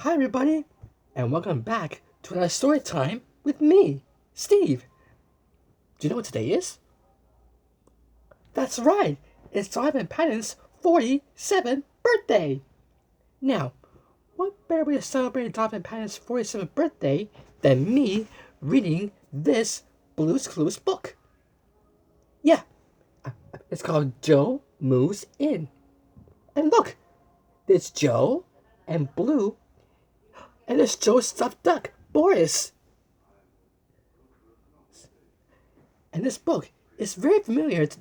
Hi, everybody, and welcome back to another story time with me, Steve. Do you know what today is? That's right, it's Donovan Patton's 47th birthday. Now, what better way to celebrate Donovan Patton's 47th birthday than me reading this Blue's Clues book? Yeah, it's called Joe Moves In. And look, there's Joe and Blue, and there's Joe's stuffed duck, Boris. And this book is very familiar to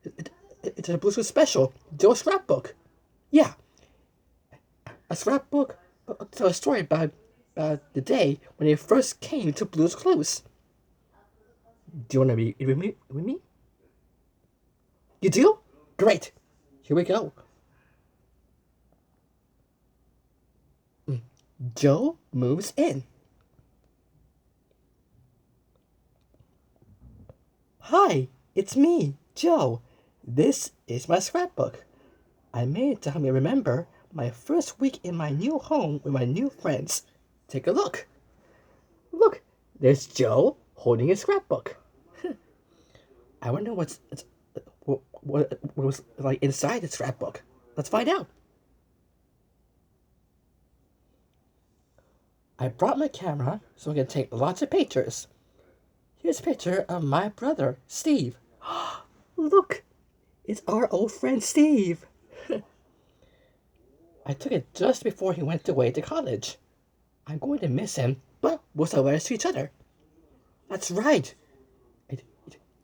the Blues Clues special, Joe's scrapbook. Yeah, a scrapbook to a story about the day when they first came to Blues Clues. Do you want to read it with me? You do? Great. Here we go. Joe moves in. Hi, it's me, Joe. This is my scrapbook. I made it to help me remember my first week in my new home with my new friends. Take a look. Look, there's Joe holding his scrapbook. I wonder what was like inside the scrapbook. Let's find out. I brought my camera so I can take lots of pictures. Here's a picture of my brother, Steve. Look, it's our old friend Steve. I took it just before he went away to college. I'm going to miss him, but we'll still letters to each other. That's right.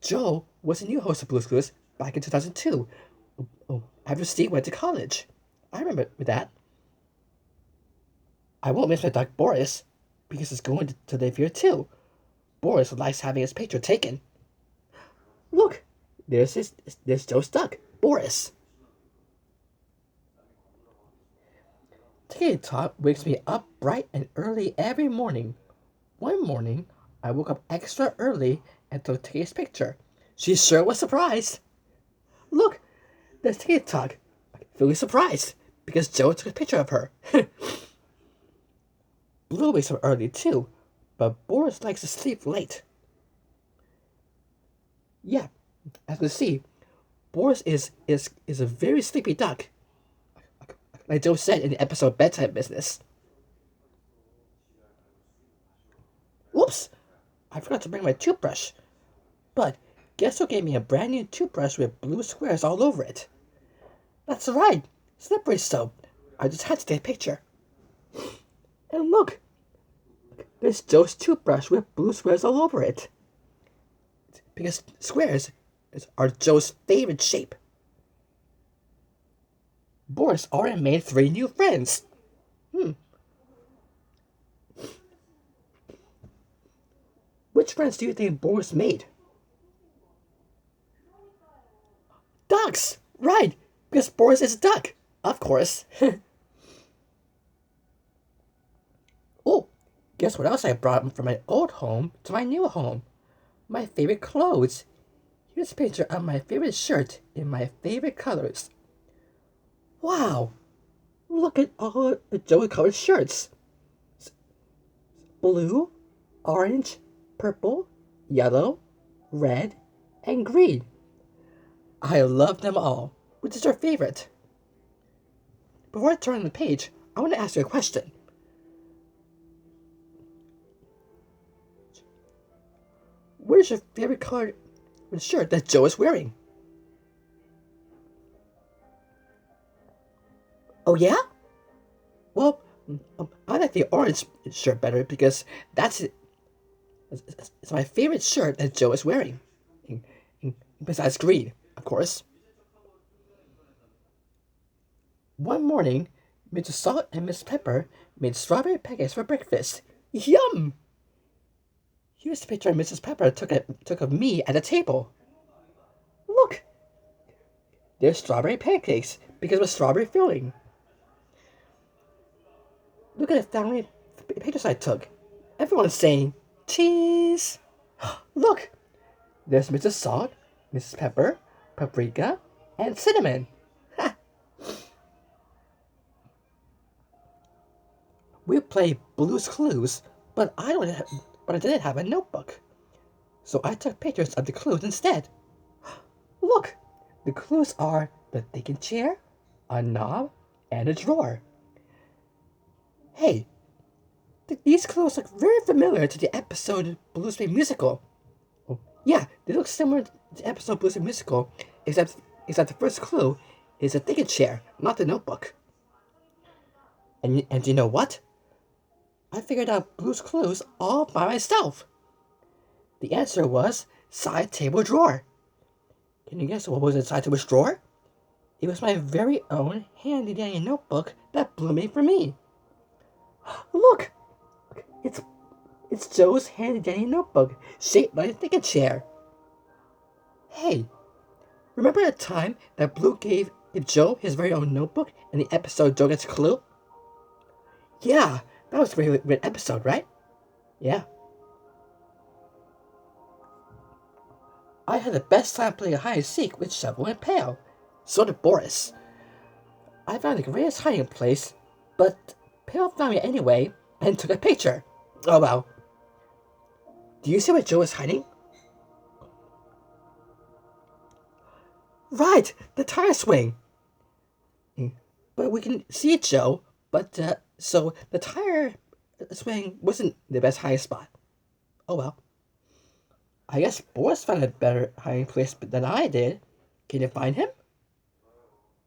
Joe was a new host of Blue's Clues back in 2002, after Steve went to college. I remember that. I won't miss my dog Boris, because he's going to live here too. Boris likes having his picture taken. Look, there's Joe's duck, Boris. Talk wakes me up bright and early every morning. One morning, I woke up extra early and took Ticket's picture. She sure was surprised. Look, there's Talk, feeling surprised because Joe took a picture of her. Blue wakes up early too, but Boris likes to sleep late. Yeah, as you can see, Boris is a very sleepy duck, like Joe said in the episode Bedtime Business. Whoops! I forgot to bring my toothbrush. But guess who gave me a brand new toothbrush with blue squares all over it? That's right, slippery soap. I just had to take a picture. And look, there's Joe's toothbrush with blue squares all over it. Because squares are Joe's favorite shape. Boris already made 3 new friends. Which friends do you think Boris made? Ducks! Right, because Boris is a duck. Of course. Oh, guess what else I brought from my old home to my new home? My favorite clothes. Here's a picture of my favorite shirt in my favorite colors. Wow! Look at all the Joey colored shirts. Blue, orange, purple, yellow, red, and green. I love them all. Which is your favorite? Before I turn the page, I want to ask you a question. What is your favorite color shirt that Joe is wearing? Oh yeah? Well, I like the orange shirt better because it's my favorite shirt that Joe is wearing. Besides green, of course. One morning, Mrs. Salt and Miss Pepper made strawberry pancakes for breakfast. Yum! Here's a picture Mrs. Pepper took of me at the table. Look! There's strawberry pancakes because of strawberry filling. Look at the family pictures I took. Everyone's saying, cheese! Look! There's Mrs. Salt, Mrs. Pepper, paprika, and cinnamon. We play Blue's Clues, but I didn't have a notebook. So I took pictures of the clues instead. Look, the clues are the thinking chair, a knob, and a drawer. Hey, these clues look very familiar to the episode Blues Bay Musical. Oh, yeah, they look similar to the episode Blues Bay Musical, except the first clue is a thinking chair, not the notebook. And you know what? I figured out Blue's Clues all by myself. The answer was side table drawer. Can you guess what was inside the drawer? It was my very own handy dandy notebook that Blue made for me. Look! It's Joe's handy dandy notebook, shaped like a thinking chair. Hey, remember the time that Blue gave Joe his very own notebook in the episode Joe Gets a Clue? Yeah, that was a great episode, right? Yeah. I had the best time playing hide and seek with Shovel and Pail. So did Boris. I found the greatest hiding place, but Pail found me anyway and took a picture. Oh well. Do you see where Joe is hiding? Right, the tire swing. But we can see Joe, so the tire swing wasn't the best hiding spot. Oh well. I guess Boris found a better hiding place than I did. Can you find him?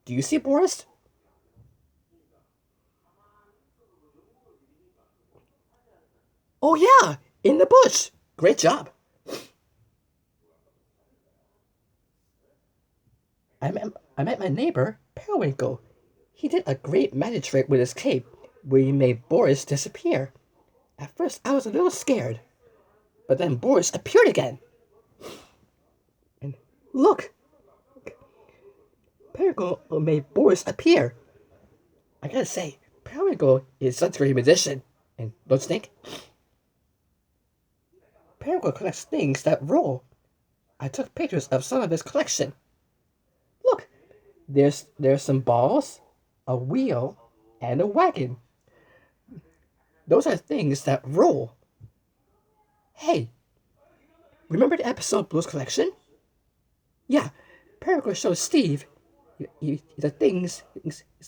Do you see Boris? Oh yeah, in the bush. Great job. I met my neighbor, Periwinkle. He did a great magic trick with his cape, where he made Boris disappear. At first, I was a little scared, but then Boris appeared again. And look, Periwinkle made Boris appear. I gotta say, Periwinkle is such a great magician, and don't you think? Periwinkle collects things that roll. I took pictures of some of his collection. Look, there's some balls, a wheel, and a wagon. Those are things that roll. Hey, remember the episode Blue's Collection? Yeah, Periwinkle shows Steve the things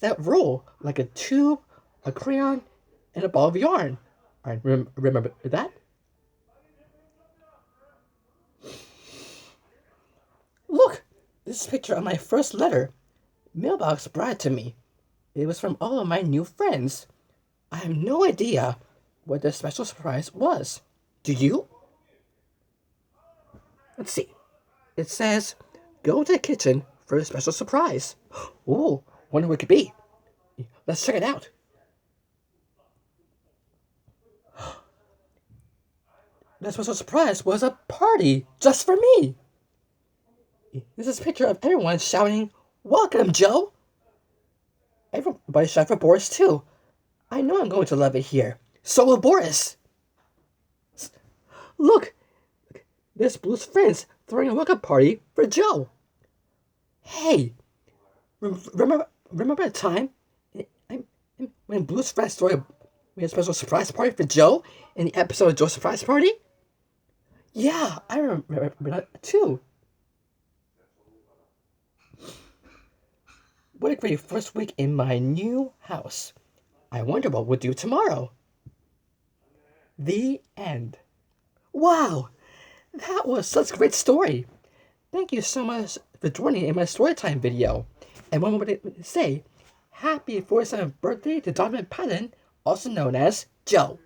that roll, like a tube, a crayon, and a ball of yarn. Alright, remember that? Look, this is a picture of my first letter. Mailbox brought it to me. It was from all of my new friends. I have no idea what the special surprise was. Do you? Let's see. It says, go to the kitchen for a special surprise. Ooh, wonder what it could be. Let's check it out. The special surprise was a party just for me. This is a picture of everyone shouting, "Welcome, Joe!" Everybody shouted for Boris, too. I know I'm going to love it here. So will Boris. Look, there's Blue's friends throwing a welcome party for Joe. Hey, remember the time when Blue's friends threw a special surprise party for Joe in the episode Joe's Surprise Party? Yeah, I remember that too. What a great first week in my new house. I wonder what we'll do tomorrow. The end. Wow, that was such a great story. Thank you so much for joining in my storytime video. And one more to say, happy 47th birthday to Donovan Patton, also known as Joe.